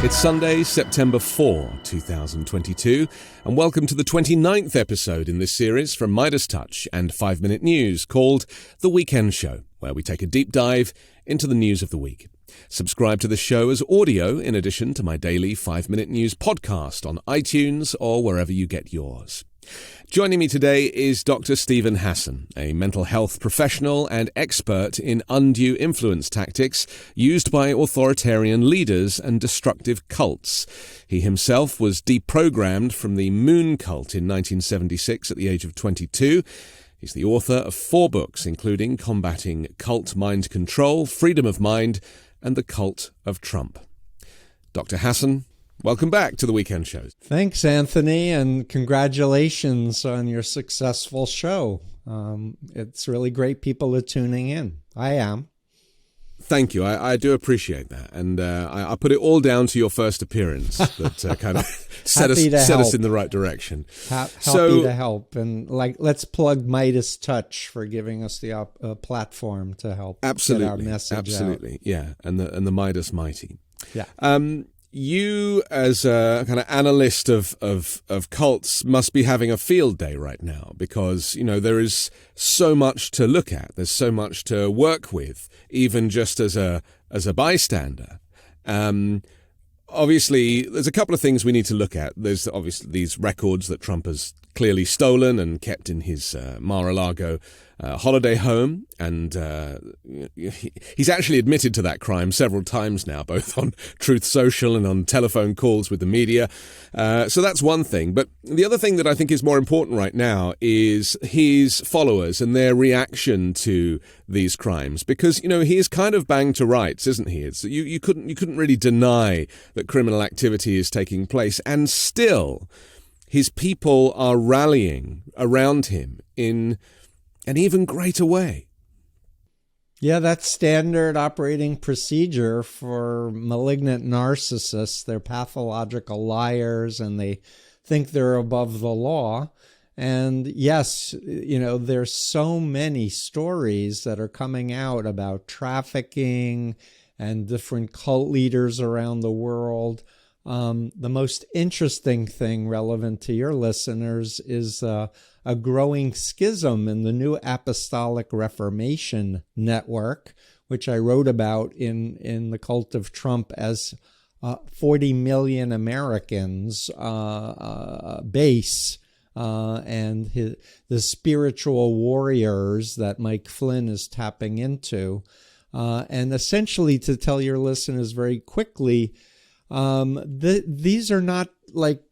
It's Sunday, September 4, 2022, and welcome to the 29th episode in this series from Midas Touch and 5 Minute News called The Weekend Show, where we take a deep dive into the news of the week. Subscribe to the show as audio in addition to my daily 5 Minute News podcast on iTunes or wherever you get yours. Joining me today is Dr. Steven Hassan, a mental health professional and expert in undue influence tactics used by authoritarian leaders and destructive cults. He himself was deprogrammed from the Moon cult in 1976 at the age of 22. He's the author of 4 books, including Combating Cult Mind Control, Freedom of Mind, and The Cult of Trump. Dr. Hassan, welcome back to the Weekend Show. Thanks, Anthony, and congratulations on your successful show. It's really great people are tuning in. I am. Thank you. I do appreciate that. And I put it all down to your first appearance that kind of set us in the right direction. Happy to help. And let's plug Midas Touch for giving us the platform to help get our message absolutely. out. Yeah. And the Midas Mighty. Yeah. You, as a kind of analyst of cults, must be having a field day right now because, you know, there is so much to look at. There's so much to work with, even just as a bystander. Obviously, there's a couple of things we need to look at. There's obviously these records that Trump has clearly stolen and kept in his Mar-a-Lago holiday home. And he's actually admitted to that crime several times now, both on Truth Social and on telephone calls with the media. So that's one thing. But the other thing that I think is more important right now is his followers and their reaction to these crimes. Because, you know, he is kind of banged to rights, isn't he? You couldn't really deny that criminal activity is taking place. And still, his people are rallying around him in an even greater way. Yeah, that's standard operating procedure for malignant narcissists. They're pathological liars and they think they're above the law. And yes, you know, there's so many stories that are coming out about trafficking and different cult leaders around the world. The most interesting thing relevant to your listeners is a growing schism in the New Apostolic Reformation Network, which I wrote about in The Cult of Trump as 40 million Americans base and the spiritual warriors that Mike Flynn is tapping into. And essentially, to tell your listeners very quickly, these are not like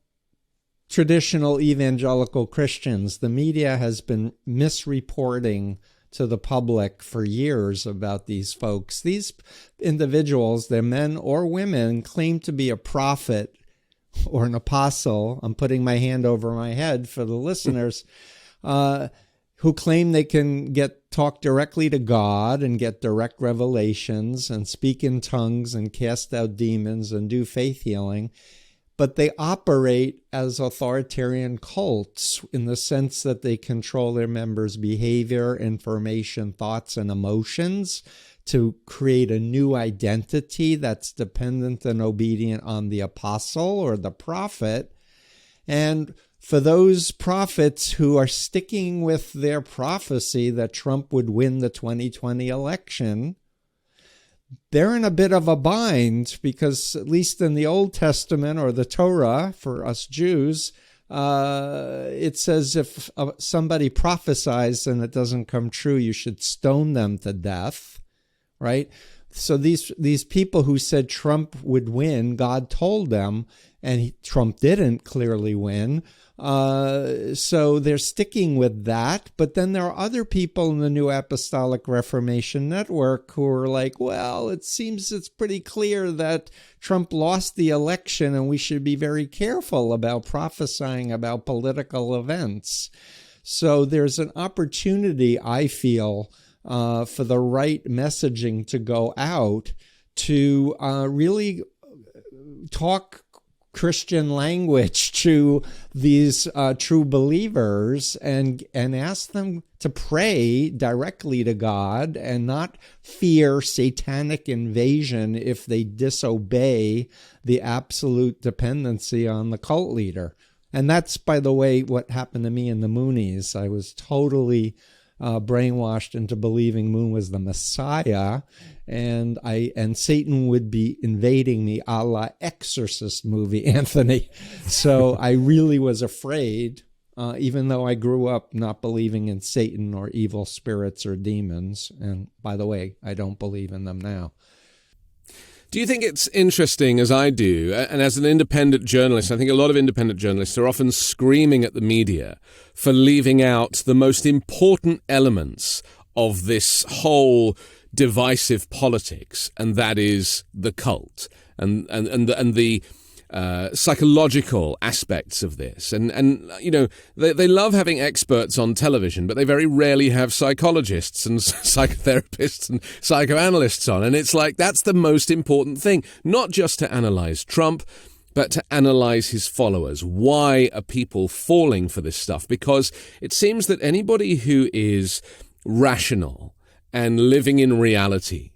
traditional evangelical Christians. The media has been misreporting to the public for years about these folks. These individuals, they're men or women, claim to be a prophet or an apostle. I'm putting my hand over my head for the listeners, who claim they can talk directly to God and get direct revelations and speak in tongues and cast out demons and do faith healing. But they operate as authoritarian cults in the sense that they control their members' behavior, information, thoughts, and emotions to create a new identity that's dependent and obedient on the apostle or the prophet. And for those prophets who are sticking with their prophecy that Trump would win the 2020 election, they're in a bit of a bind because, at least in the Old Testament or the Torah for us Jews, it says if somebody prophesies and it doesn't come true, you should stone them to death, right? So these people who said Trump would win, God told them, and Trump didn't clearly win. So they're sticking with that. But then there are other people in the New Apostolic Reformation Network who are like, well, it seems it's pretty clear that Trump lost the election and we should be very careful about prophesying about political events. So there's an opportunity, I feel, for the right messaging to go out to really talk Christian language to these true believers and ask them to pray directly to God and not fear satanic invasion if they disobey the absolute dependency on the cult leader. And that's, by the way, what happened to me in the Moonies. I was totally brainwashed into believing Moon was the Messiah, and Satan would be invading me, a la Exorcist movie, Anthony. So I really was afraid, even though I grew up not believing in Satan or evil spirits or demons. And by the way, I don't believe in them now. Do you think it's interesting, as I do, and as an independent journalist, I think a lot of independent journalists are often screaming at the media for leaving out the most important elements of this whole divisive politics, and that is the cult and the psychological aspects of this. And you know, they love having experts on television, but they very rarely have psychologists and psychotherapists and psychoanalysts on. And it's like, that's the most important thing, not just to analyze Trump, but to analyze his followers. Why are people falling for this stuff? Because it seems that anybody who is rational and living in reality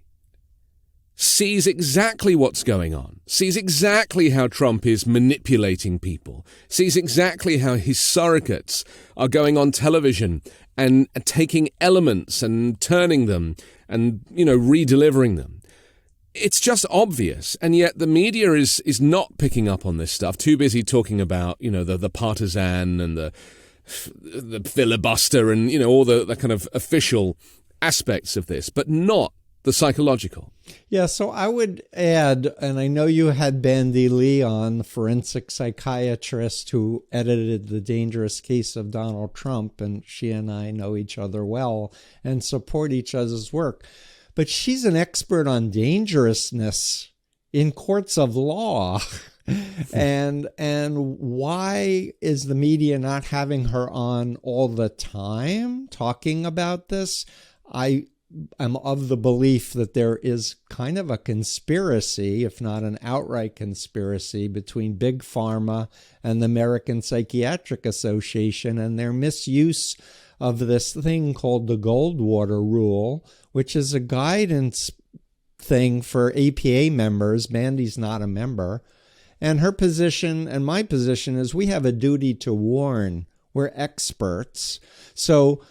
sees exactly what's going on, sees exactly how Trump is manipulating people, sees exactly how his surrogates are going on television and taking elements and turning them and, you know, redelivering them. It's just obvious, and yet the media is not picking up on this stuff, too busy talking about, you know, the partisan and the filibuster and, you know, all the kind of official aspects of this, but not the psychological. Yeah, so I would add, and I know you had Bandy Lee on, the forensic psychiatrist who edited The Dangerous Case of Donald Trump, and she and I know each other well and support each other's work. But she's an expert on dangerousness in courts of law. And why is the media not having her on all the time talking about this? I'm of the belief that there is kind of a conspiracy, if not an outright conspiracy, between Big Pharma and the American Psychiatric Association and their misuse of this thing called the Goldwater Rule, which is a guidance thing for APA members. Mandy's not a member. And her position and my position is we have a duty to warn. We're experts. So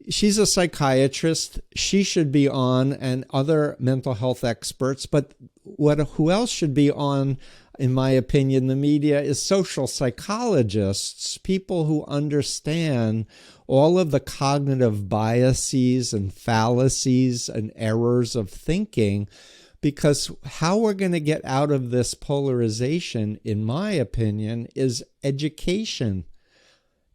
she's a psychiatrist. She should be on, and other mental health experts. But who else should be on, in my opinion, the media, is social psychologists, people who understand all of the cognitive biases and fallacies and errors of thinking. Because how we're going to get out of this polarization, in my opinion, is education.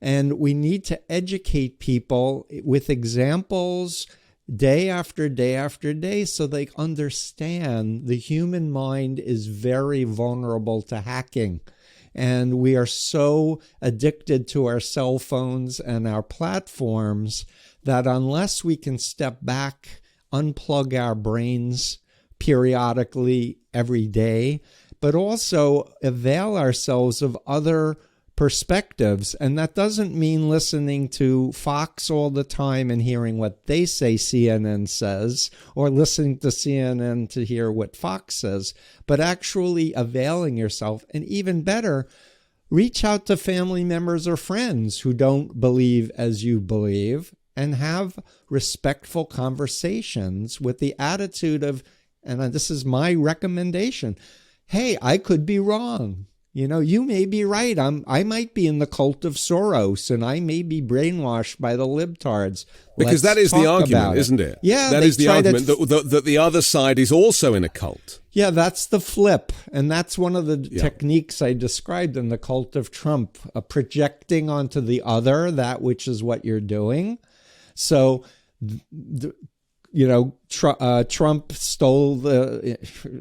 And we need to educate people with examples day after day after day so they understand the human mind is very vulnerable to hacking. And we are so addicted to our cell phones and our platforms that unless we can step back, unplug our brains periodically every day, but also avail ourselves of other perspectives. And that doesn't mean listening to Fox all the time and hearing what they say CNN says, or listening to CNN to hear what Fox says, but actually availing yourself. And even better, reach out to family members or friends who don't believe as you believe and have respectful conversations with the attitude of, and this is my recommendation, hey, I could be wrong. You know, you may be right. I might be in the cult of Soros, and I may be brainwashed by the libtards. Because that is the argument, isn't it? Yeah, that is the argument that the other side is also in a cult. Yeah, that's the flip, and that's one of the techniques I described in the cult of Trump, projecting onto the other that which is what you're doing. So Trump stole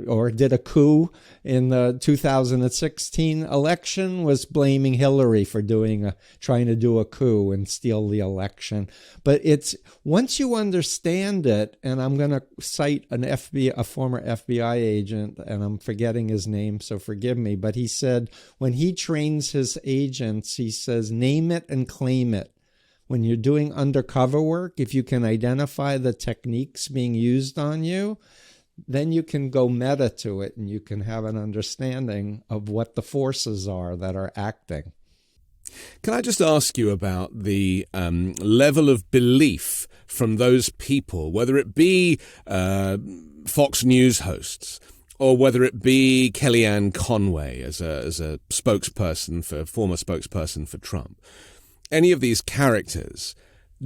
or did a coup in the 2016 election, was blaming Hillary for trying to do a coup and steal the election. But it's once you understand it, and I'm going to cite a former FBI agent, and I'm forgetting his name, so forgive me, but he said when he trains his agents, he says, name it and claim it. When you're doing undercover work, if you can identify the techniques being used on you, then you can go meta to it and you can have an understanding of what the forces are that are acting. Can I just ask you about the level of belief from those people, whether it be Fox News hosts or whether it be Kellyanne Conway as a former spokesperson for Trump? Any of these characters,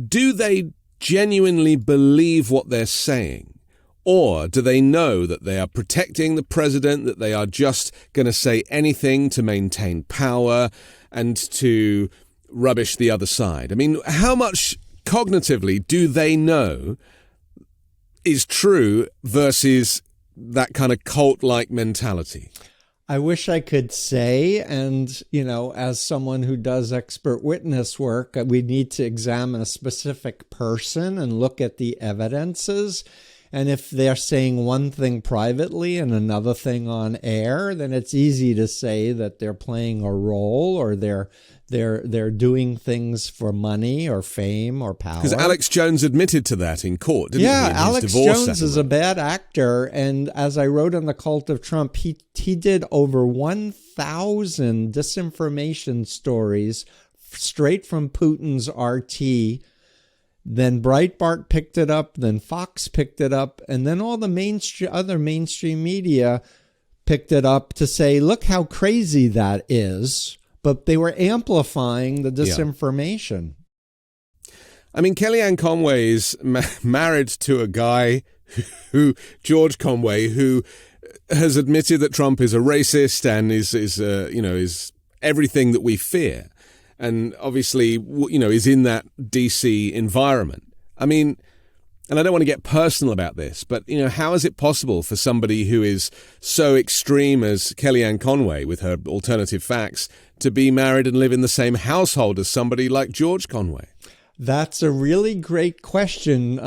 do they genuinely believe what they're saying? Or do they know that they are protecting the president, that they are just going to say anything to maintain power and to rubbish the other side? I mean, how much cognitively do they know is true versus that kind of cult-like mentality? I wish I could say, and, as someone who does expert witness work, we need to examine a specific person and look at the evidences. And if they're saying one thing privately and another thing on air, then it's easy to say that they're playing a role or they're doing things for money or fame or power. Because Alex Jones admitted to that in court, didn't he? Yeah, Alex Jones is a bad actor. And as I wrote in The Cult of Trump, he did over 1,000 disinformation stories straight from Putin's RT. Then Breitbart picked it up, then Fox picked it up, and then all the other mainstream media picked it up to say, look how crazy that is. But they were amplifying the disinformation. Yeah. I mean, Kellyanne Conway is married to a guy George Conway, who has admitted that Trump is a racist and is everything that we fear. And obviously, is in that DC environment. I mean, and I don't want to get personal about this, but, how is it possible for somebody who is so extreme as Kellyanne Conway with her alternative facts to be married and live in the same household as somebody like George Conway? That's a really great question.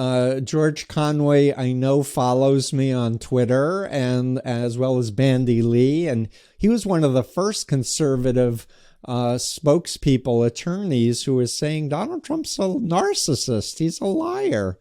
George Conway, I know, follows me on Twitter, and as well as Bandy Lee, and he was one of the first conservative spokespeople, attorneys, who is saying Donald Trump's a narcissist. He's a liar.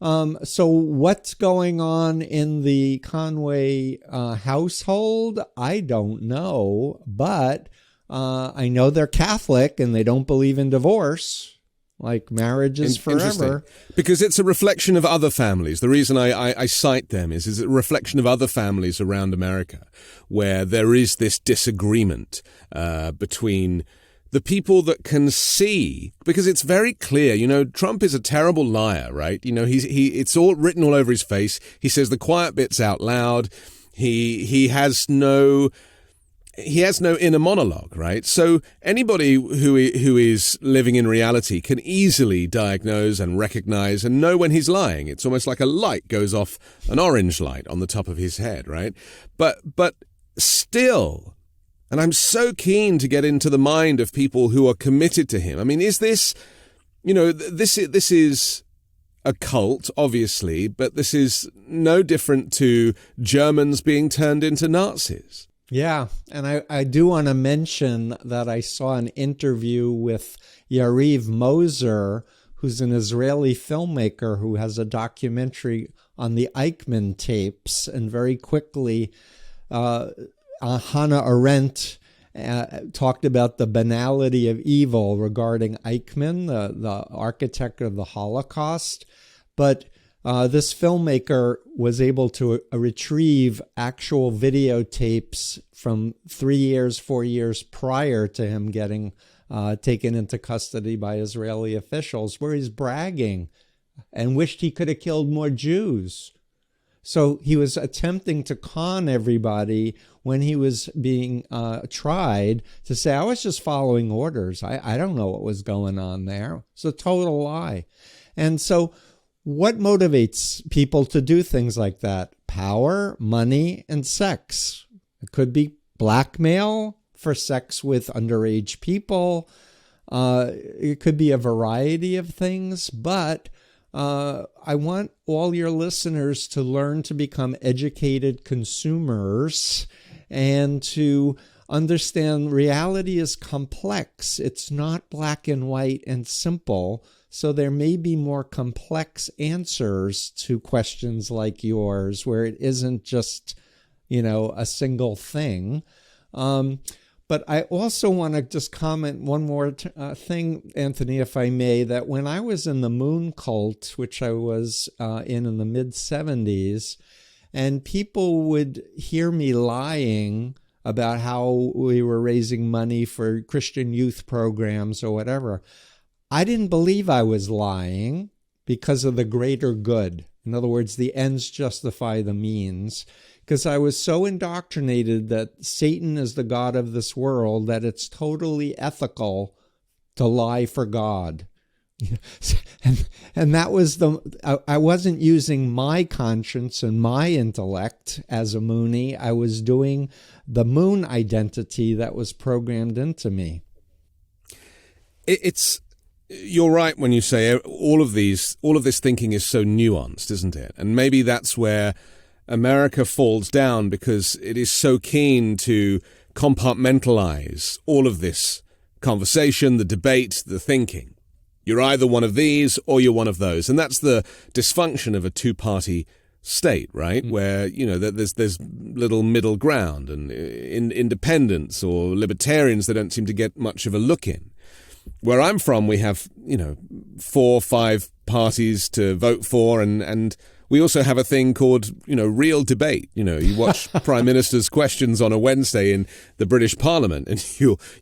So what's going on in the Conway household? I don't know, but I know they're Catholic and they don't believe in divorce. Like marriage is forever. Because it's a reflection of other families. The reason I cite them is a reflection of other families around America where there is this disagreement between the people that can see, because it's very clear, Trump is a terrible liar, right? It's all written all over his face. He says the quiet bits out loud. He has no inner monologue, right? So anybody who is living in reality can easily diagnose and recognize and know when he's lying. It's almost like a light goes off, an orange light on the top of his head, right? But still, and I'm so keen to get into the mind of people who are committed to him. I mean, is this, this is a cult, obviously, but this is no different to Germans being turned into Nazis. Yeah, and I do want to mention that I saw an interview with Yariv Moser, who's an Israeli filmmaker who has a documentary on the Eichmann tapes. And very quickly, Hannah Arendt talked about the banality of evil regarding Eichmann, the architect of the Holocaust. But this filmmaker was able to retrieve actual videotapes from 4 years prior to him getting taken into custody by Israeli officials, where he's bragging and wished he could have killed more Jews. So he was attempting to con everybody when he was being tried to say, I was just following orders. I don't know what was going on there. It's a total lie. And so What motivates people to do things like that? Power, money, and sex. It could be blackmail for sex with underage people. It could be a variety of things, but I want all your listeners to learn to become educated consumers and to understand reality is complex. It's not black and white and simple. So there may be more complex answers to questions like yours where it isn't just, a single thing. But I also want to just comment one more thing, Anthony, if I may, that when I was in the moon cult, which I was in the mid-70s, and people would hear me lying about how we were raising money for Christian youth programs or whatever, I didn't believe I was lying because of the greater good. In other words, the ends justify the means. Because I was so indoctrinated that Satan is the god of this world that it's totally ethical to lie for God. And that was I wasn't using my conscience and my intellect as a Moonie. I was doing the moon identity that was programmed into me. You're right when you say all of this thinking is so nuanced, isn't it? And maybe that's where America falls down, because it is so keen to compartmentalize all of this conversation, the debate, the thinking. You're either one of these or you're one of those. And that's the dysfunction of a two-party state, right? Mm. Where, there's little middle ground, and independents or libertarians, they don't seem to get much of a look in. Where I'm from, we have, 4 or 5 parties to vote for, and we also have a thing called, real debate. You watch Prime Minister's questions on a Wednesday in the British Parliament, and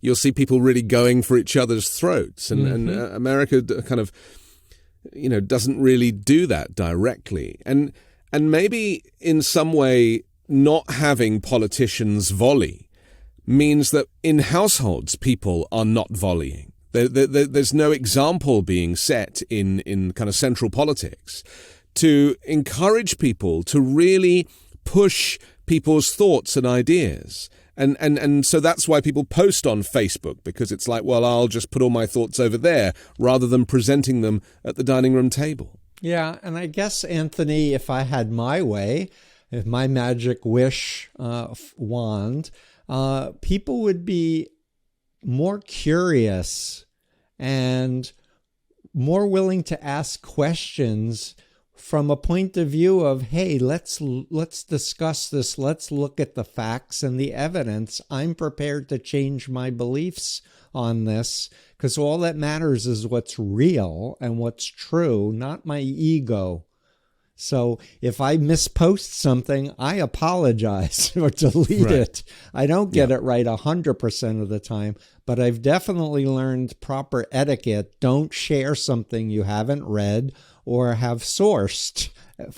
you'll see people really going for each other's throats. And America kind of, doesn't really do that directly. And maybe in some way not having politicians volley means that in households people are not volleying. There's no example being set in kind of central politics to encourage people to really push people's thoughts and ideas. And so that's why people post on Facebook, because it's like, well, I'll just put all my thoughts over there rather than presenting them at the dining room table. Yeah, and I guess, Anthony, if I had my way, if my magic wish wand, people would be more curious and more willing to ask questions from a point of view of, hey, let's discuss this. Let's look at the facts and the evidence. I'm prepared to change my beliefs on this, because all that matters is what's real and what's true, not my ego. So if I mispost something, I apologize or delete it. I don't get it right 100% of the time, but I've definitely learned proper etiquette. Don't share something you haven't read or have sourced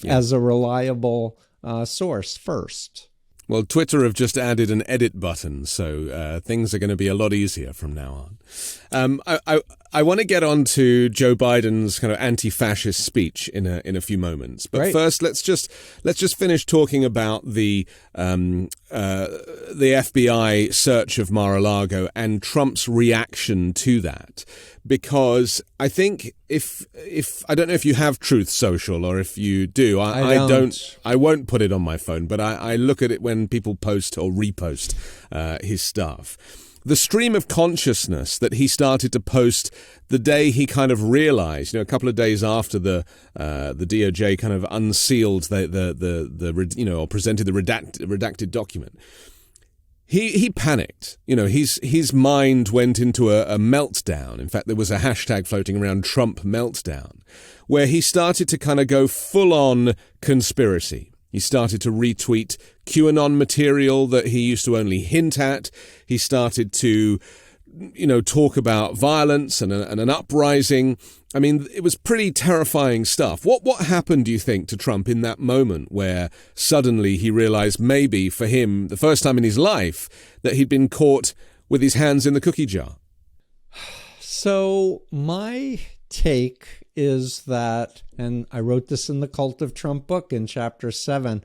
as a reliable source first. Well, Twitter have just added an edit button, so things are going to be a lot easier from now on. I want to get on to Joe Biden's kind of anti-fascist speech in a few moments, but first let's just finish talking about the FBI search of Mar-a-Lago and Trump's reaction to that. Because I think if I don't know if you have Truth Social, or if you do, I won't put it on my phone, but I look at it when people post or repost his stuff. The stream of consciousness that he started to post the day he kind of realized, a couple of days after the DOJ kind of unsealed or presented the redacted document. He panicked. His mind went into a meltdown. In fact, there was a hashtag floating around, Trump meltdown, where he started to kind of go full on conspiracy. He started to retweet QAnon material that he used to only hint at. He started to, talk about violence and an uprising. I mean, it was pretty terrifying stuff. What happened, do you think, to Trump in that moment where suddenly he realized, maybe for him, the first time in his life, that he'd been caught with his hands in the cookie jar? So my take is that, and I wrote this in the Cult of Trump book in chapter 7,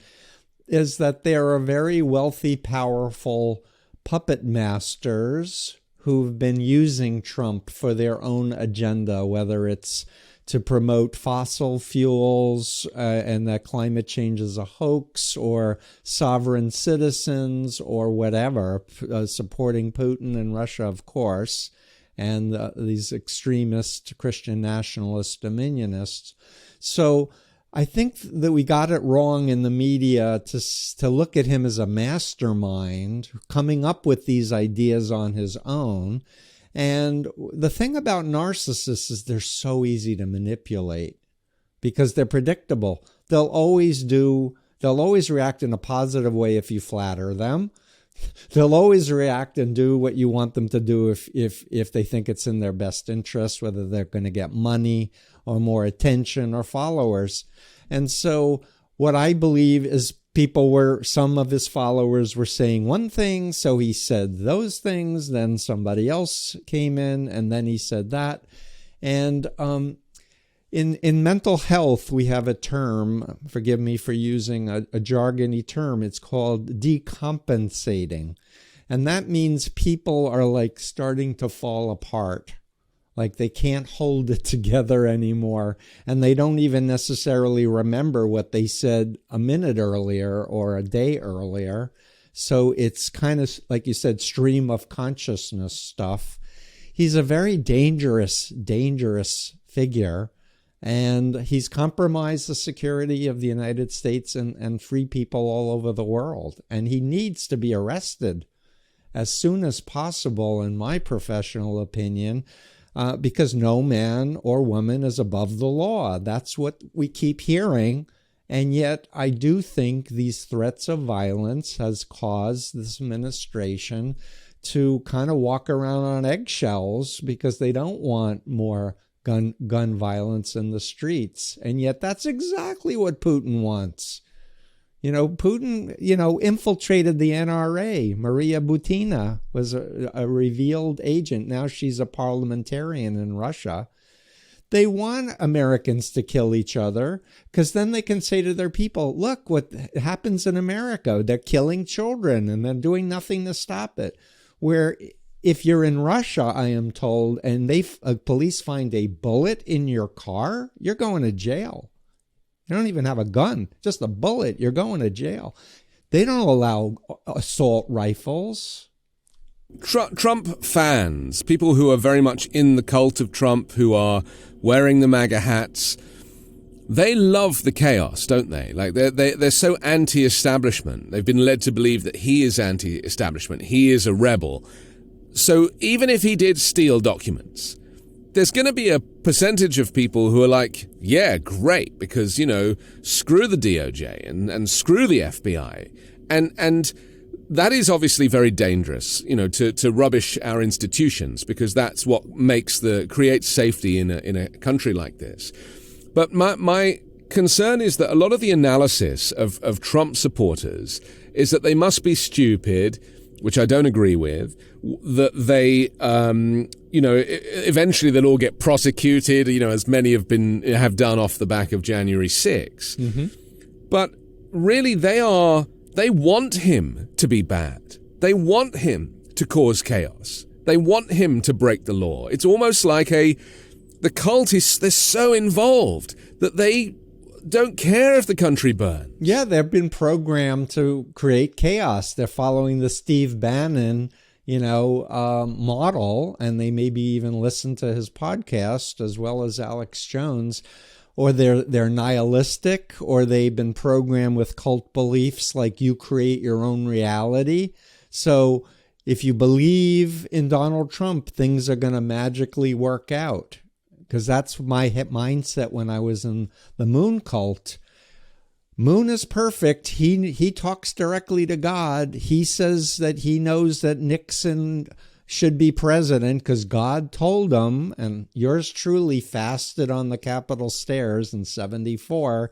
is that there are very wealthy, powerful puppet masters who've been using Trump for their own agenda, whether it's to promote fossil fuels and that climate change is a hoax, or sovereign citizens, or whatever, supporting Putin and Russia, of course, and these extremist Christian nationalist dominionists. So I think that we got it wrong in the media to look at him as a mastermind coming up with these ideas on his own. And the thing about narcissists is they're so easy to manipulate because they're predictable. They'll always react in a positive way if you flatter them. They'll always react and do what you want them to do if they think it's in their best interest, whether they're going to get money or more attention or followers. And so what I believe is some of his followers were saying one thing, so he said those things, then somebody else came in, and then he said that. And in mental health, we have a term, forgive me for using a jargony term, it's called decompensating. And that means people are like starting to fall apart. Like they can't hold it together anymore, and they don't even necessarily remember what they said a minute earlier or a day earlier. So it's kind of, like you said, stream of consciousness stuff. He's a very dangerous figure, and he's compromised the security of the United States and free people all over the world. And he needs to be arrested as soon as possible, in my professional opinion, because no man or woman is above the law. That's what we keep hearing. And yet I do think these threats of violence has caused this administration to kind of walk around on eggshells because they don't want more gun violence in the streets. And yet that's exactly what Putin wants. Putin, infiltrated the NRA. Maria Butina was a revealed agent. Now she's a parliamentarian in Russia. They want Americans to kill each other because then they can say to their people, look what happens in America. They're killing children and they're doing nothing to stop it. Where if you're in Russia, I am told, and police find a bullet in your car, you're going to jail. You don't even have a gun, just a bullet. You're going to jail. They don't allow assault rifles. Trump fans, people who are very much in the cult of Trump, who are wearing the MAGA hats, they love the chaos, don't they? Like they're so anti-establishment. They've been led to believe that he is anti-establishment. He is a rebel. So even if he did steal documents, there's going to be a percentage of people who are like, yeah, great, because, screw the DOJ and screw the FBI. And that is obviously very dangerous, to rubbish our institutions, because that's what creates safety in a country like this. But my concern is that a lot of the analysis of Trump supporters is that they must be stupid, which I don't agree with, that they, eventually they'll all get prosecuted, as many have done off the back of January 6th. Mm-hmm. But really they want him to be bad. They want him to cause chaos. They want him to break the law. It's almost like the cult they're so involved that they don't care if the country burns. Yeah, they've been programmed to create chaos. They're following the Steve Bannon, model, and they maybe even listen to his podcast as well as Alex Jones, or they're nihilistic, or they've been programmed with cult beliefs like you create your own reality. So if you believe in Donald Trump, things are going to magically work out. Because that's my mindset when I was in the Moon cult. Moon is perfect. He talks directly to God. He says that he knows that Nixon should be president because God told him, and yours truly fasted on the Capitol stairs in 1974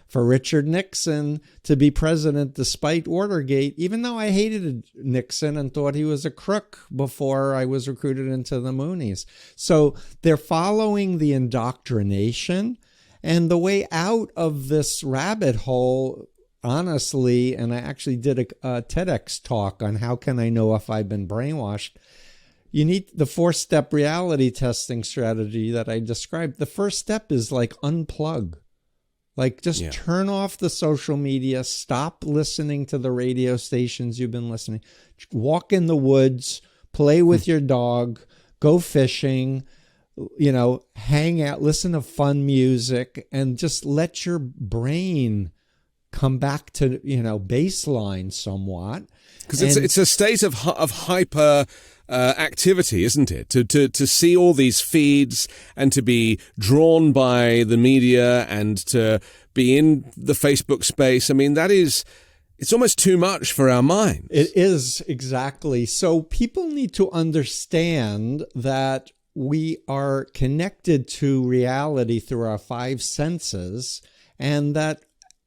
for Richard Nixon to be president despite Watergate, even though I hated Nixon and thought he was a crook before I was recruited into the Moonies. So they're following the indoctrination, and the way out of this rabbit hole, honestly, and I actually did a TEDx talk on how can I know if I've been brainwashed. You need the 4-step reality testing strategy that I described. The first step is like unplug. Like just turn off the social media, stop listening to the radio stations you've been listening, walk in the woods, play with your dog, go fishing, hang out, listen to fun music, and just let your brain come back to, baseline somewhat. Because it's a state of hyper activity, isn't it? To see all these feeds and to be drawn by the media and to be in the Facebook space. I mean, it's almost too much for our minds. It is, exactly. So people need to understand that we are connected to reality through our 5 senses, and that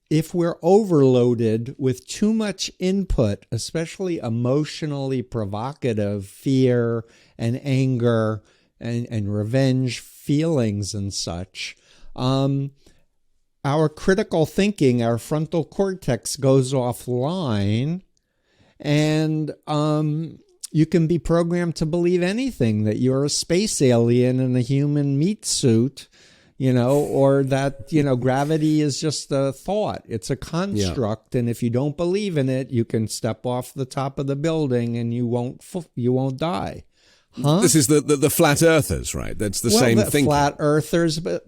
if we're overloaded with too much input, especially emotionally provocative fear and anger and revenge feelings and such, our critical thinking, our frontal cortex goes offline, and you can be programmed to believe anything, that you're a space alien in a human meat suit, or that, gravity is just a thought. It's a construct. And if you don't believe in it, you can step off the top of the building and you won't die. Huh? This is the flat earthers, right? That's the same thing. Flat earthers, but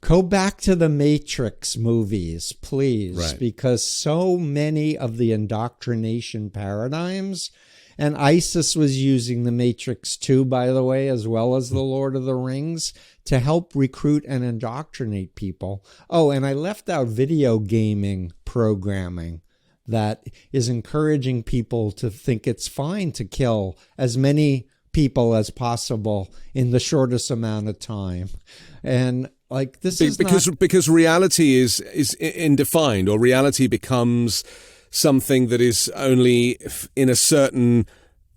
go back to the Matrix movies, please, right. Because so many of the indoctrination paradigms, and ISIS was using the Matrix too, by the way, as well as the Lord of the Rings, to help recruit and indoctrinate people. Oh, and I left out video gaming programming that is encouraging people to think it's fine to kill as many people as possible in the shortest amount of time. And like this is because reality is indefined, or reality becomes something that is only in a certain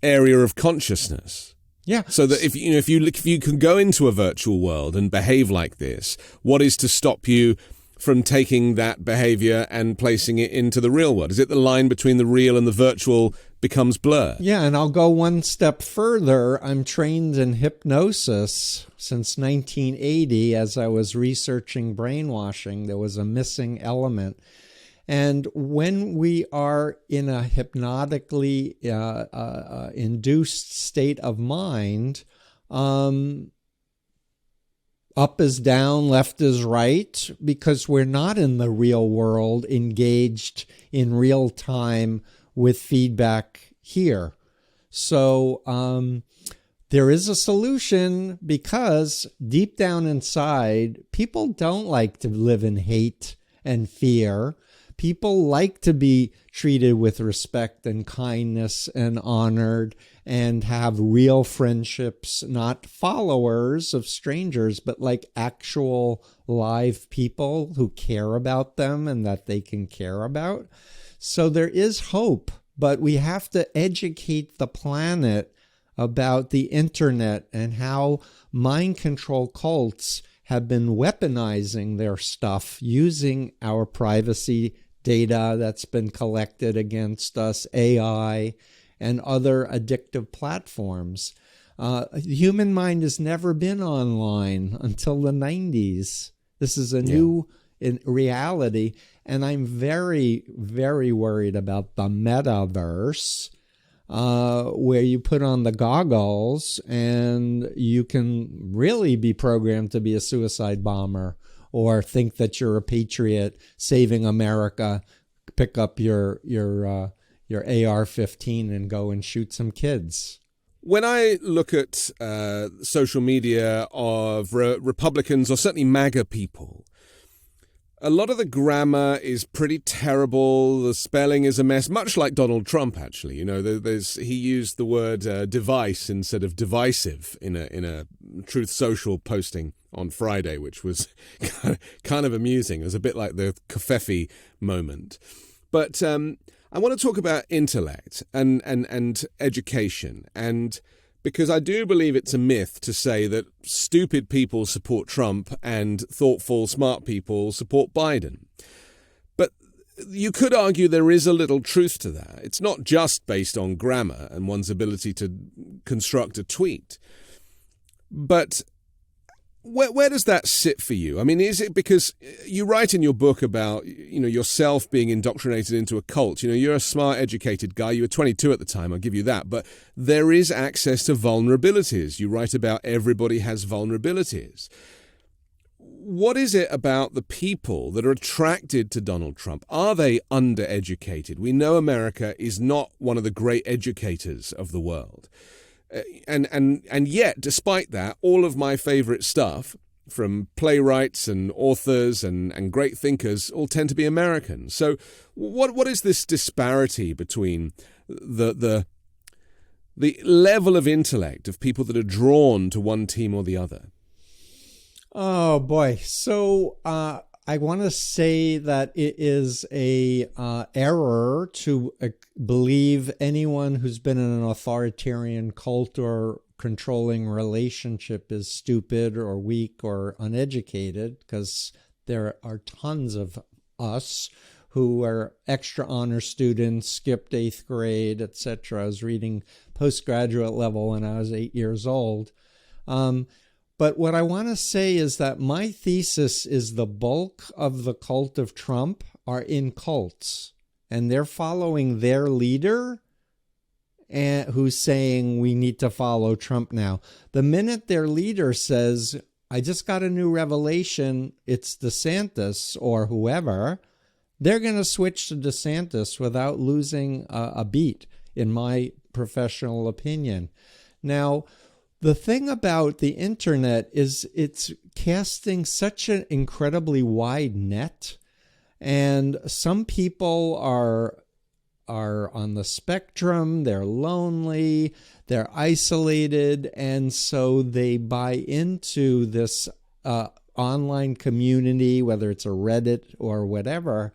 area of consciousness. Yeah. So that if you can go into a virtual world and behave like this, what is to stop you from taking that behavior and placing it into the real world? Is it the line between the real and the virtual becomes blurred? Yeah, and I'll go one step further. I'm trained in hypnosis since 1980. As I was researching brainwashing, there was a missing element. And when we are in a hypnotically induced state of mind, up is down, left is right, because we're not in the real world engaged in real time with feedback here. So there is a solution, because deep down inside, people don't like to live in hate and fear. People like to be treated with respect and kindness and honored and have real friendships, not followers of strangers, but like actual live people who care about them and that they can care about. So there is hope, but we have to educate the planet about the internet and how mind control cults have been weaponizing their stuff using our privacy data that's been collected against us, AI, and other addictive platforms. The human mind has never been online until the 90s. This is a new reality, and I'm very, very worried about the metaverse, where you put on the goggles and you can really be programmed to be a suicide bomber, or think that you're a patriot saving America, pick up your AR-15 and go and shoot some kids. When I look at social media of Republicans, or certainly MAGA people, a lot of the grammar is pretty terrible. The spelling is a mess, much like Donald Trump, actually. He used the word device instead of divisive in a Truth Social posting on Friday, which was kind of amusing. It was a bit like the Covfefe moment. But I want to talk about intellect and education, and because I do believe it's a myth to say that stupid people support Trump and thoughtful, smart people support Biden. But you could argue there is a little truth to that. It's not just based on grammar and one's ability to construct a tweet. But where does that sit for you? I mean, is it because you write in your book about, yourself being indoctrinated into a cult? You're a smart, educated guy. You were 22 at the time, I'll give you that. But there is access to vulnerabilities. You write about everybody has vulnerabilities. What is it about the people that are attracted to Donald Trump? Are they undereducated? We know America is not one of the great educators of the world. And yet, despite that, all of my favorite stuff from playwrights and authors and great thinkers all tend to be American. So what is this disparity between the level of intellect of people that are drawn to one team or the other? Oh, boy. So I want to say that it is a error to believe anyone who's been in an authoritarian cult or controlling relationship is stupid or weak or uneducated, because there are tons of us who are extra honor students, skipped 8th grade, etc. I was reading postgraduate level when I was 8 years old. But what I want to say is that my thesis is the bulk of the cult of Trump are in cults, and they're following their leader who's saying we need to follow Trump now. The minute their leader says, I just got a new revelation, it's DeSantis or whoever, they're going to switch to DeSantis without losing a beat, in my professional opinion. Now, the thing about the internet is it's casting such an incredibly wide net, and some people are on the spectrum, they're lonely, they're isolated, and so they buy into this online community, whether it's a Reddit or whatever.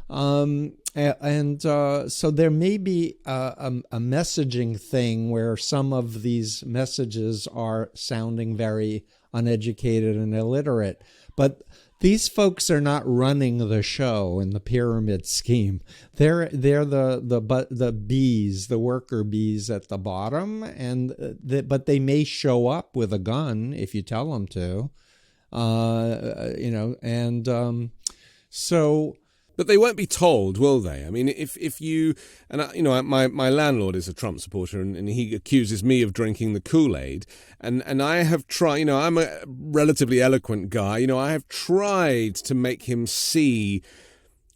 So there may be a messaging thing where some of these messages are sounding very uneducated and illiterate. But these folks are not running the show in the pyramid scheme. They're the bees, the worker bees at the bottom, but they may show up with a gun if you tell them to, so. But they won't be told, will they? I mean, if you... And, my landlord is a Trump supporter, and he accuses me of drinking the Kool-Aid. And I have tried... I'm a relatively eloquent guy. I have tried to make him see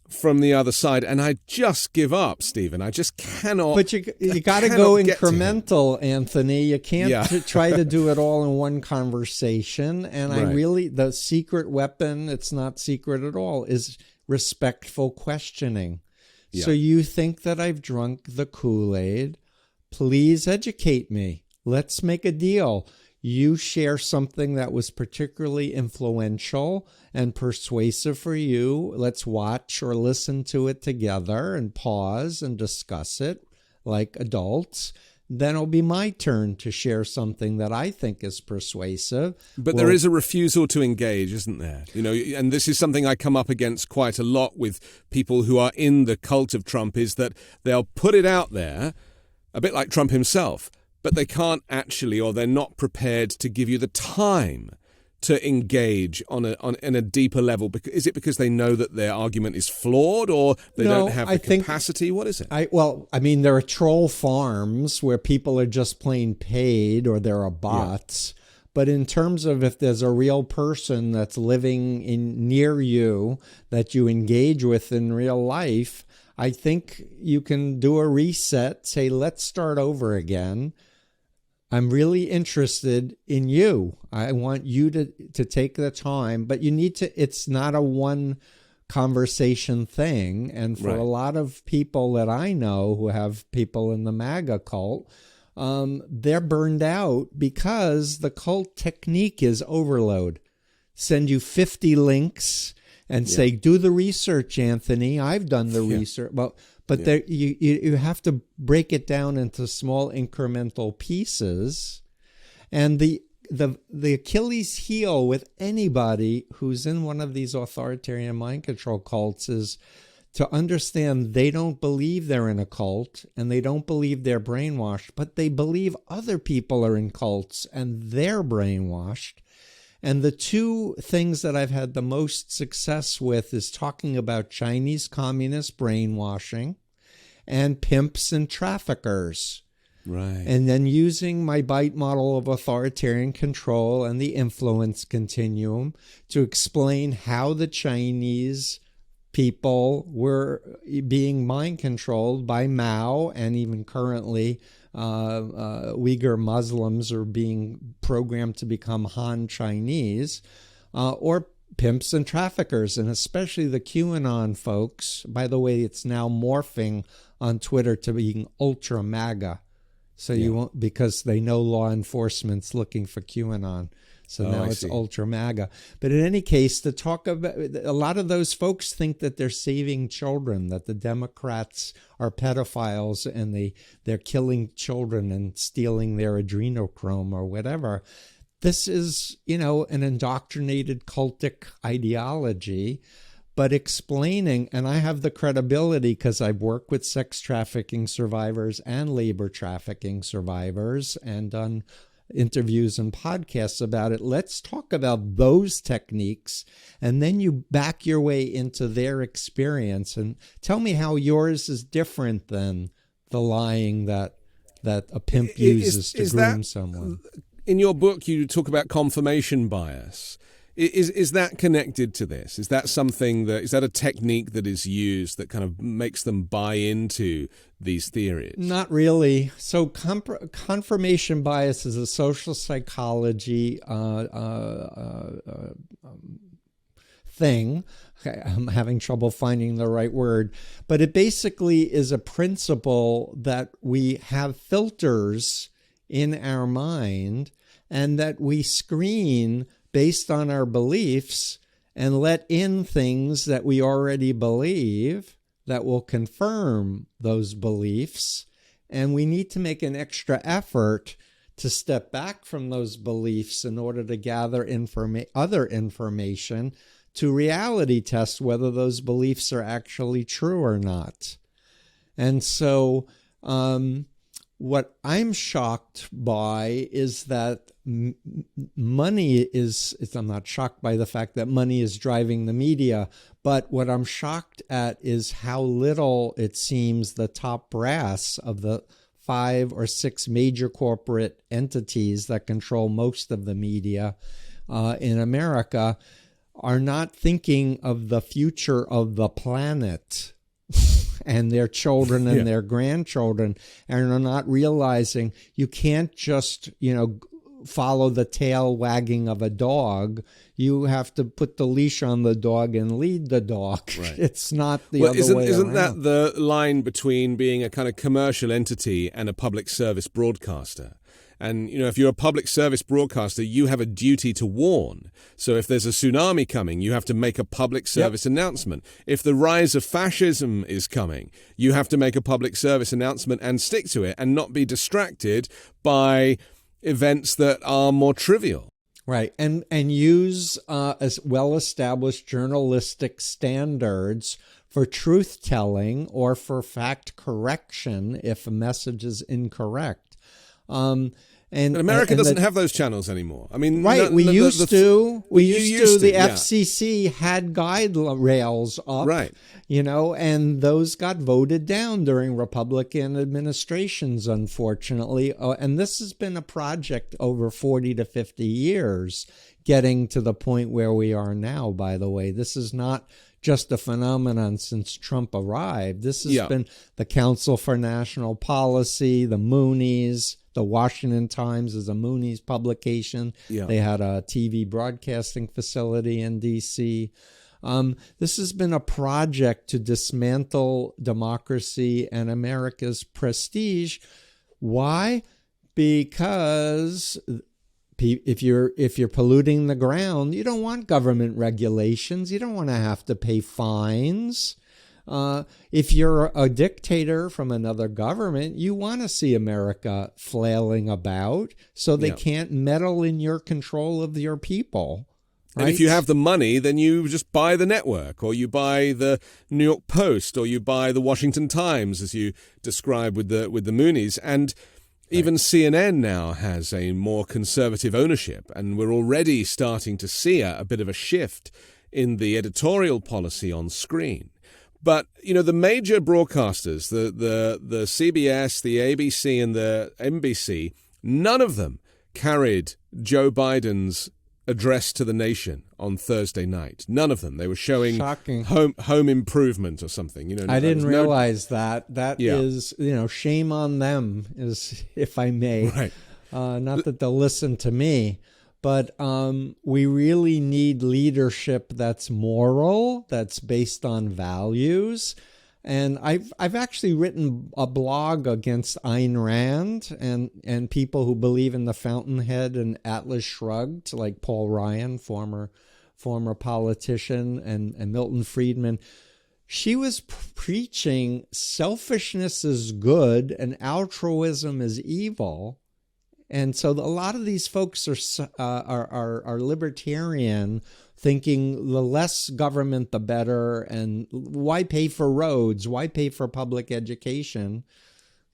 from the other side, and I just give up, Stephen. I just cannot... But you got to go incremental, Anthony. You can't try to do it all in one conversation. And right. The secret weapon, it's not secret at all, is respectful questioning. Yeah. So you think that I've drunk the Kool-Aid? Please educate me. Let's make a deal. You share something that was particularly influential and persuasive for you. Let's watch or listen to it together and pause and discuss it like adults. Then it'll be my turn to share something that I think is persuasive. But there is a refusal to engage, isn't there? And this is something I come up against quite a lot with people who are in the cult of Trump, is that they'll put it out there, a bit like Trump himself, but they can't actually, or they're not prepared to give you the time to engage on a deeper level. Is it because they know that their argument is flawed, or they don't have the capacity? What is it? There are troll farms where people are just plain paid, or there are bots. Yeah. But in terms of if there's a real person that's living near you that you engage with in real life, I think you can do a reset, say, let's start over again. I'm really interested in you. I want you to take the time, but you need to, it's not a one conversation thing. And for a lot of people that I know who have people in the MAGA cult, they're burned out because the cult technique is overload. send you 50 links and say, do the research, Anthony. I've done the research. But there, you have to break it down into small incremental pieces. And the Achilles heel with anybody who's in one of these authoritarian mind control cults is to understand they don't believe they're in a cult and they don't believe they're brainwashed, but they believe other people are in cults and they're brainwashed. And the two things that I've had the most success with is talking about Chinese communist brainwashing and pimps and traffickers. Right. And then using my BITE model of authoritarian control and the influence continuum to explain how the Chinese people were being mind controlled by Mao, and even currently Uyghur Muslims are being programmed to become Han Chinese, or pimps and traffickers, and especially the QAnon folks. By the way, it's now morphing on Twitter to being ultra MAGA. So you won't, because they know law enforcement's looking for QAnon. So now it's ultra MAGA. But in any case, to talk about, a lot of those folks think that they're saving children, that the Democrats are pedophiles and they're killing children and stealing their adrenochrome or whatever. This is, an indoctrinated cultic ideology, but explaining, and I have the credibility because I've worked with sex trafficking survivors and labor trafficking survivors and done interviews and podcasts about it. Let's talk about those techniques, and then you back your way into their experience and tell me how yours is different than the lying that a pimp uses to groom someone. In your book, you talk about confirmation bias. Is that connected to this? Is that is that a technique that is used that kind of makes them buy into these theories? Not really. So confirmation bias is a social psychology thing. I'm having trouble finding the right word, but it basically is a principle that we have filters in our mind and that we screen based on our beliefs and let in things that we already believe that will confirm those beliefs. And we need to make an extra effort to step back from those beliefs in order to gather other information to reality test whether those beliefs are actually true or not. And so what I'm shocked by is that money is, I'm not shocked by the fact that money is driving the media, but what I'm shocked at is how little it seems the top brass of the 5 or 6 major corporate entities that control most of the media in America are not thinking of the future of the planet and their children and their grandchildren, and are not realizing you can't just, follow the tail wagging of a dog. You have to put the leash on the dog and lead the dog. Right. It's not the other way around. Isn't that the line between being a kind of commercial entity and a public service broadcaster? And, if you're a public service broadcaster, you have a duty to warn. So if there's a tsunami coming, you have to make a public service announcement. If the rise of fascism is coming, you have to make a public service announcement and stick to it and not be distracted by events that are more trivial. Right. And use as well-established journalistic standards for truth-telling or for fact correction if a message is incorrect. And America doesn't have those channels anymore. I mean, right? We used to. The yeah. FCC had guide rails up, right? And those got voted down during Republican administrations, unfortunately. And this has been a project over 40 to 50 years, getting to the point where we are now. By the way, this is not just a phenomenon since Trump arrived. This has been the Council for National Policy, the Moonies. The Washington Times is a Moonies publication. Yeah. They had a TV broadcasting facility in D.C. This has been a project to dismantle democracy and America's prestige. Why? Because if you're polluting the ground, you don't want government regulations. You don't want to have to pay fines. If you're a dictator from another government, you want to see America flailing about so they can't meddle in your control of your people. Right? And if you have the money, then you just buy the network, or you buy the New York Post, or you buy the Washington Times, as you described with the Moonies. And even CNN now has a more conservative ownership, and we're already starting to see a bit of a shift in the editorial policy on screen. But, the major broadcasters, the CBS, the ABC, and the NBC, none of them carried Joe Biden's address to the nation on Thursday night. None of them. They were showing home improvement or something. I didn't realize that. That is, shame on them, if I may. Right. Not that they'll listen to me. But we really need leadership that's moral, that's based on values. And I've actually written a blog against Ayn Rand and people who believe in the Fountainhead and Atlas Shrugged, like Paul Ryan, former politician, and Milton Friedman. She was preaching selfishness is good and altruism is evil. And so a lot of these folks are libertarian, thinking the less government, the better. And why pay for roads? Why pay for public education?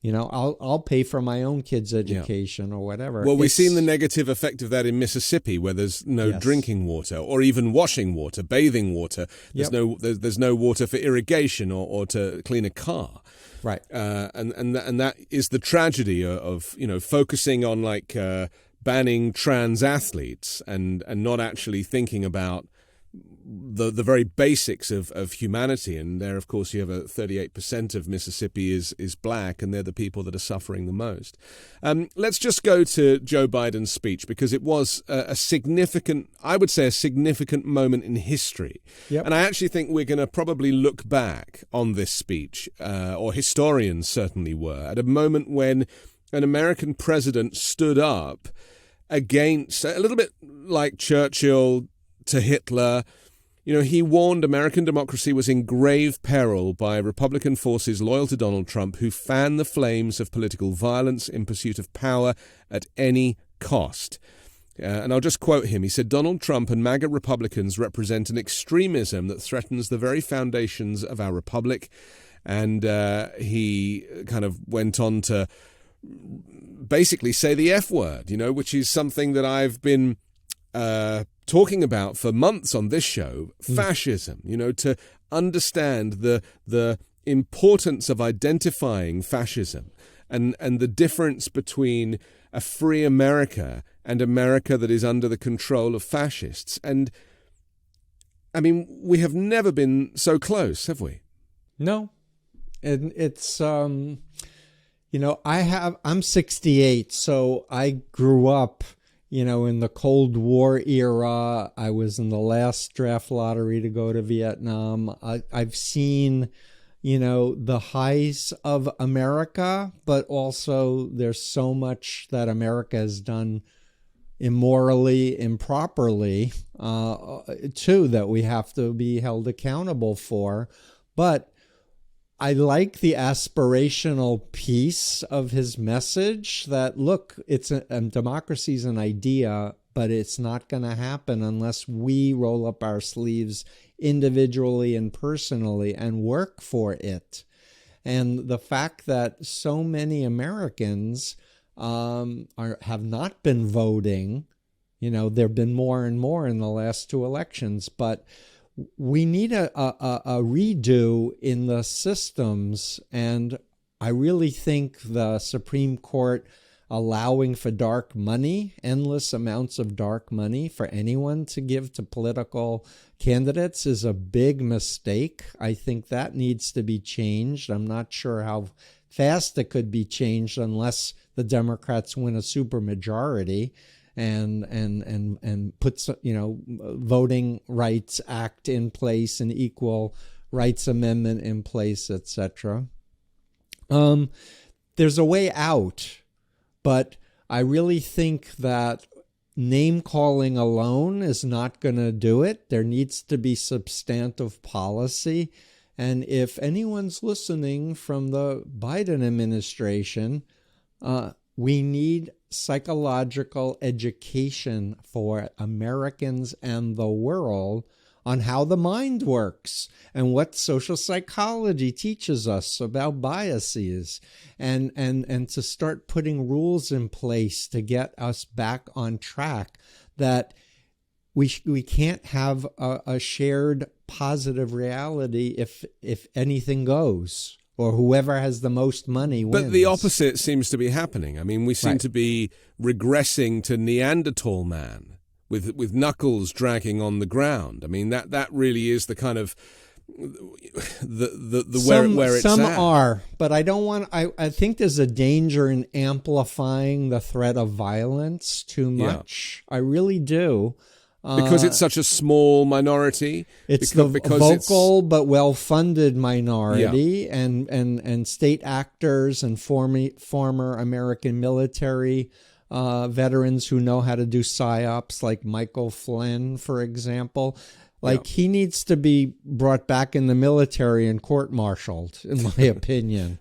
I'll pay for my own kids' education or whatever. Well, we've seen the negative effect of that in Mississippi, where there's no drinking water or even washing water, bathing water. There's no water for irrigation or to clean a car. Right. And that is the tragedy of focusing on banning trans athletes and not actually thinking about the very basics of humanity. And there, of course, you have 38% of Mississippi is black, and they're the people that are suffering the most. Let's just go to Joe Biden's speech, because it was a significant moment in history. Yep. And I actually think we're going to probably look back on this speech, or historians certainly were, at a moment when an American president stood up against, a little bit like Churchill to Hitler. He warned American democracy was in grave peril by Republican forces loyal to Donald Trump, who fan the flames of political violence in pursuit of power at any cost. And I'll just quote him. He said, "Donald Trump and MAGA Republicans represent an extremism that threatens the very foundations of our republic." And he kind of went on to basically say the F word, which is something that I've been talking about for months on this show. Fascism, to understand the importance of identifying fascism and the difference between a free America and America that is under the control of fascists. And I mean, we have never been so close, have we? No. And it's I'm 68, so I grew up in the Cold War era. I was in the last draft lottery to go to Vietnam. I've seen, the highs of America, but also there's so much that America has done immorally, improperly, too, that we have to be held accountable for. But I like the aspirational piece of his message that, look, democracy is an idea, but it's not going to happen unless we roll up our sleeves individually and personally and work for it. And the fact that so many Americans have not been voting, there have been more and more in the last two elections, but we need a redo in the systems, and I really think the Supreme Court allowing for dark money, endless amounts of dark money for anyone to give to political candidates is a big mistake. I think that needs to be changed. I'm not sure how fast it could be changed unless the Democrats win a supermajority and put Voting Rights Act in place and Equal Rights Amendment in place, etc. There's a way out, but I really think that name calling alone is not going to do it. There needs to be substantive policy. And if anyone's listening from the Biden administration, we need psychological education for Americans and the world on how the mind works and what social psychology teaches us about biases, and to start putting rules in place to get us back on track, that we can't have a shared positive reality if anything goes, or whoever has the most money wins. But the opposite seems to be happening. I mean, we seem to be regressing to Neanderthal man with knuckles dragging on the ground. I mean, that really is the kind of where it's some at. are, but I don't want. I think there's a danger in amplifying the threat of violence too much. Yeah. I really do. Because it's such a small minority. It's because vocal but well-funded minority, and state actors and former American military veterans who know how to do psyops, like Michael Flynn, for example. He needs to be brought back in the military and court-martialed, in my opinion,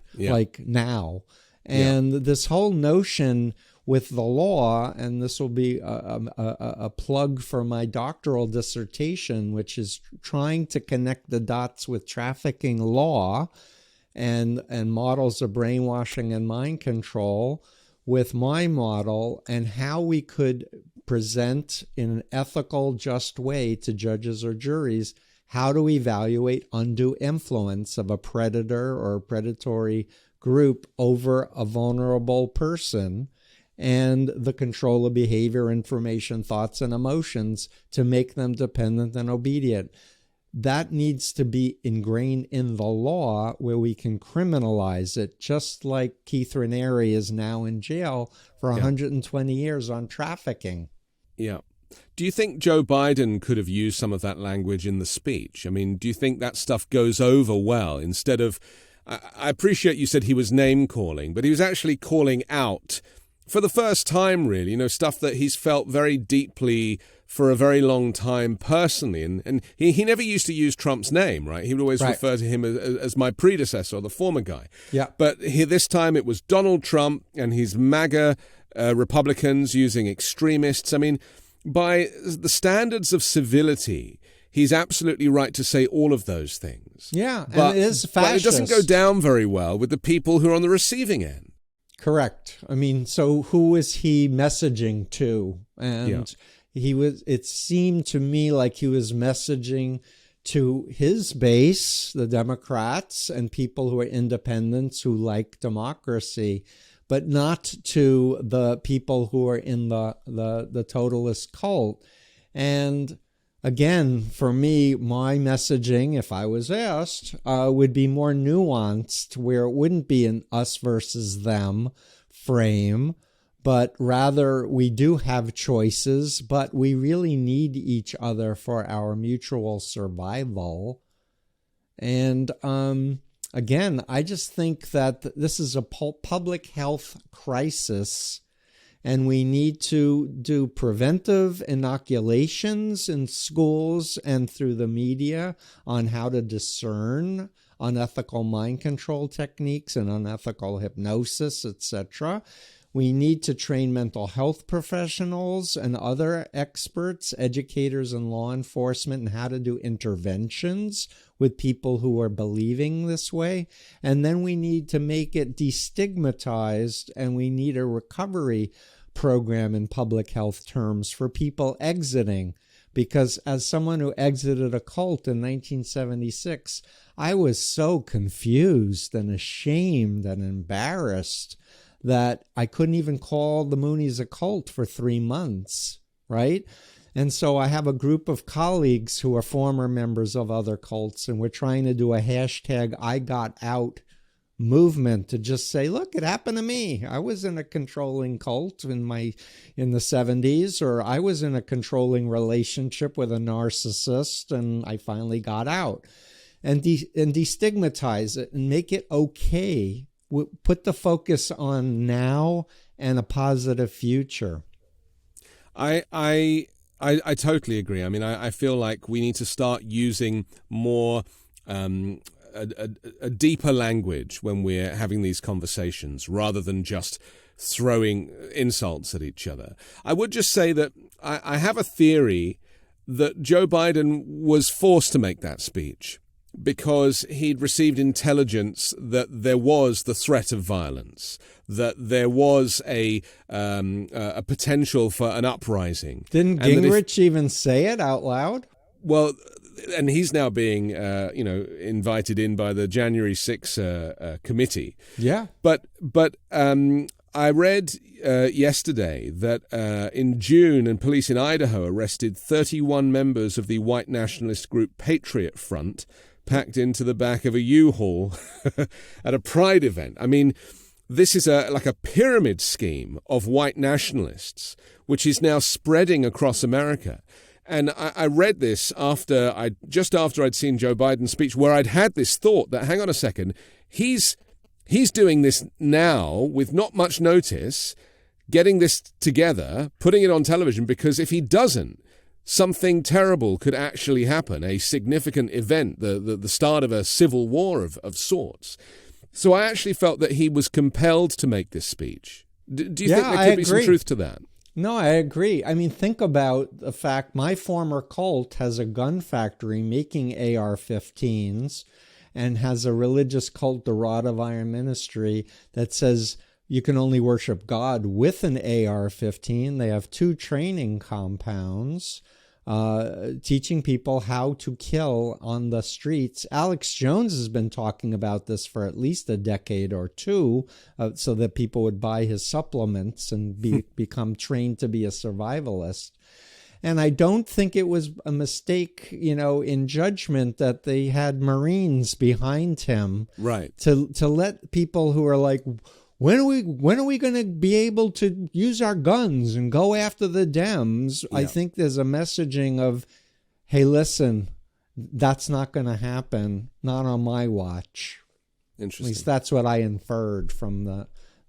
now. And this whole notion with the law, and this will be a plug for my doctoral dissertation, which is trying to connect the dots with trafficking law and models of brainwashing and mind control with my model, and how we could present in an ethical, just way to judges or juries how to evaluate undue influence of a predator or predatory group over a vulnerable person, and the control of behavior, information, thoughts, and emotions to make them dependent and obedient. That needs to be ingrained in the law, where we can criminalize it, just like Keith Raniere is now in jail for 120 years on trafficking. Yeah. Do you think Joe Biden could have used some of that language in the speech? I mean, do you think that stuff goes over well instead of... I appreciate you said he was name-calling, but he was actually calling out for the first time, really, stuff that he's felt very deeply for a very long time personally. And he never used to use Trump's name, right? He would always refer to him as my predecessor, or the former guy. Yeah. But this time it was Donald Trump and his MAGA Republicans using extremists. I mean, by the standards of civility, he's absolutely right to say all of those things. Yeah, but, and it is fascist. But it doesn't go down very well with the people who are on the receiving end. Correct. I mean, so who is he messaging to? And it seemed to me like he was messaging to his base, the Democrats, and people who are independents who like democracy, but not to the people who are in the totalist cult. And again, for me, my messaging, if I was asked, would be more nuanced, where it wouldn't be an us versus them frame, but rather we do have choices, but we really need each other for our mutual survival. And again, I just think that this is a public health crisis, and we need to do preventive inoculations in schools and through the media on how to discern unethical mind control techniques and unethical hypnosis, etc. We need to train mental health professionals and other experts, educators and law enforcement, in how to do interventions with people who are believing this way. And then we need to make it destigmatized, and we need a recovery program in public health terms for people exiting. Because as someone who exited a cult in 1976, I was so confused and ashamed and embarrassed that I couldn't even call the Moonies a cult for 3 months, right? And so I have a group of colleagues who are former members of other cults, and we're trying to do a hashtag I got out movement to just say, look, it happened to me. I was in a controlling cult in the 70s, or I was in a controlling relationship with a narcissist and I finally got out. And destigmatize it and make it okay. Put the focus on now and a positive future. I totally agree. I mean, I feel like we need to start using more a deeper language when we're having these conversations, rather than just throwing insults at each other. I would just say that I have a theory that Joe Biden was forced to make that speech because he'd received intelligence that there was the threat of violence, that there was a potential for an uprising. Didn't Gingrich even say it out loud? Well, and he's now being, invited in by the January 6 committee. Yeah. But I read yesterday that in June, and police in Idaho arrested 31 members of the white nationalist group Patriot Front, packed into the back of a U-Haul at a pride event. I mean, this is like a pyramid scheme of white nationalists, which is now spreading across America. And I read this just after I'd seen Joe Biden's speech, where I'd had this thought that, hang on a second, he's doing this now with not much notice, getting this together, putting it on television, because if he doesn't, something terrible could actually happen, a significant event, the start of a civil war of sorts. So I actually felt that he was compelled to make this speech. Do you think there could be some truth to that? No, I agree. I mean, think about the fact my former cult has a gun factory making AR-15s and has a religious cult, the Rod of Iron Ministry, that says you can only worship God with an AR-15. They have 2 training compounds teaching people how to kill on the streets. Alex Jones has been talking about this for at least a decade or two, so that people would buy his supplements and become trained to be a survivalist. And I don't think it was a mistake, in judgment that they had Marines behind him, right? To let people who are like, when are we going to be able to use our guns and go after the Dems? Yeah. I think there's a messaging of, hey, listen, that's not going to happen, not on my watch. Interesting. At least that's what I inferred from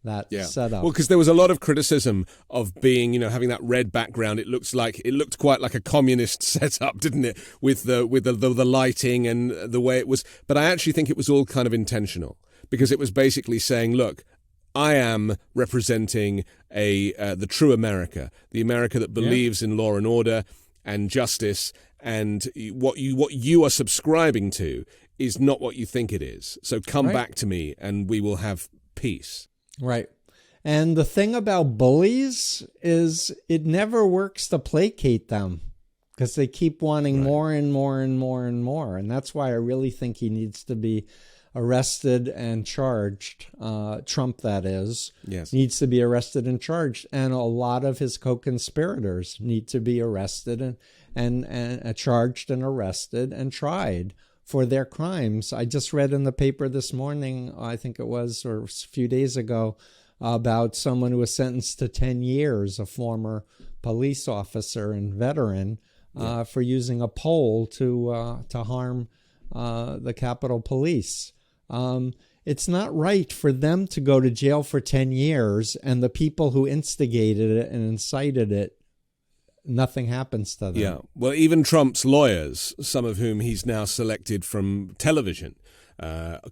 that setup. Well, because there was a lot of criticism of being, having that red background. It looked quite like a communist setup, didn't it? With the lighting and the way it was. But I actually think it was all kind of intentional, because it was basically saying, look, I am representing the true America, the America that believes in law and order and justice, and what you are subscribing to is not what you think it is. So come back to me, and we will have peace. Right. And the thing about bullies is it never works to placate them, because they keep wanting more and more and more and more. And that's why I really think he needs to be arrested and charged. Trump, that is, needs to be arrested and charged. And a lot of his co-conspirators need to be arrested and charged and arrested and tried for their crimes. I just read in the paper this morning, I think it was, or a few days ago, about someone who was sentenced to 10 years, a former police officer and veteran, for using a pole to harm the Capitol Police. It's not right for them to go to jail for 10 years, and the people who instigated it and incited it, nothing happens to them. Yeah. Well, even Trump's lawyers, some of whom he's now selected from television,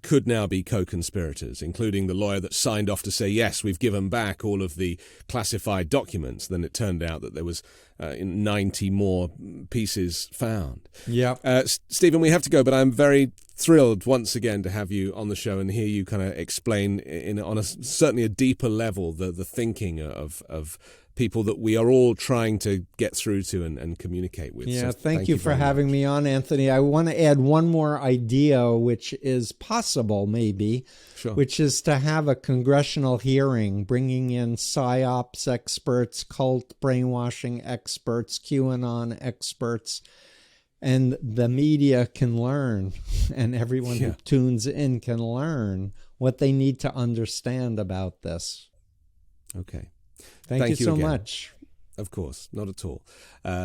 could now be co-conspirators, including the lawyer that signed off to say, yes, we've given back all of the classified documents. Then it turned out that there was 90 more pieces found. Yeah. Stephen, we have to go, but I'm very thrilled once again to have you on the show and hear you kind of explain on certainly a deeper level the thinking of people that we are all trying to get through to and communicate with. Yeah, so thank you for having me on, Anthony. I want to add one more idea, which is possible maybe, which is to have a congressional hearing, bringing in psyops experts, cult brainwashing experts, QAnon experts, and the media can learn, and everyone who tunes in can learn what they need to understand about this. Okay. Thank you so again. much. Of course, not at all.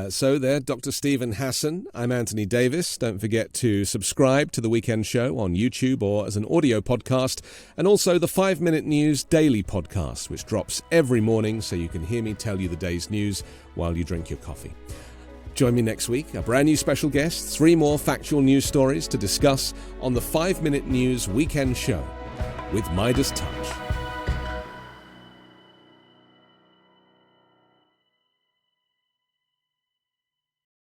So there, Dr. Steven Hassan. I'm Anthony Davis. Don't forget to subscribe to The Weekend Show on YouTube or as an audio podcast, and also the 5 Minute News Daily Podcast, which drops every morning so you can hear me tell you the day's news while you drink your coffee. Join me next week, a brand new special guest, 3 more factual news stories to discuss on the 5 Minute News Weekend Show with Midas Touch.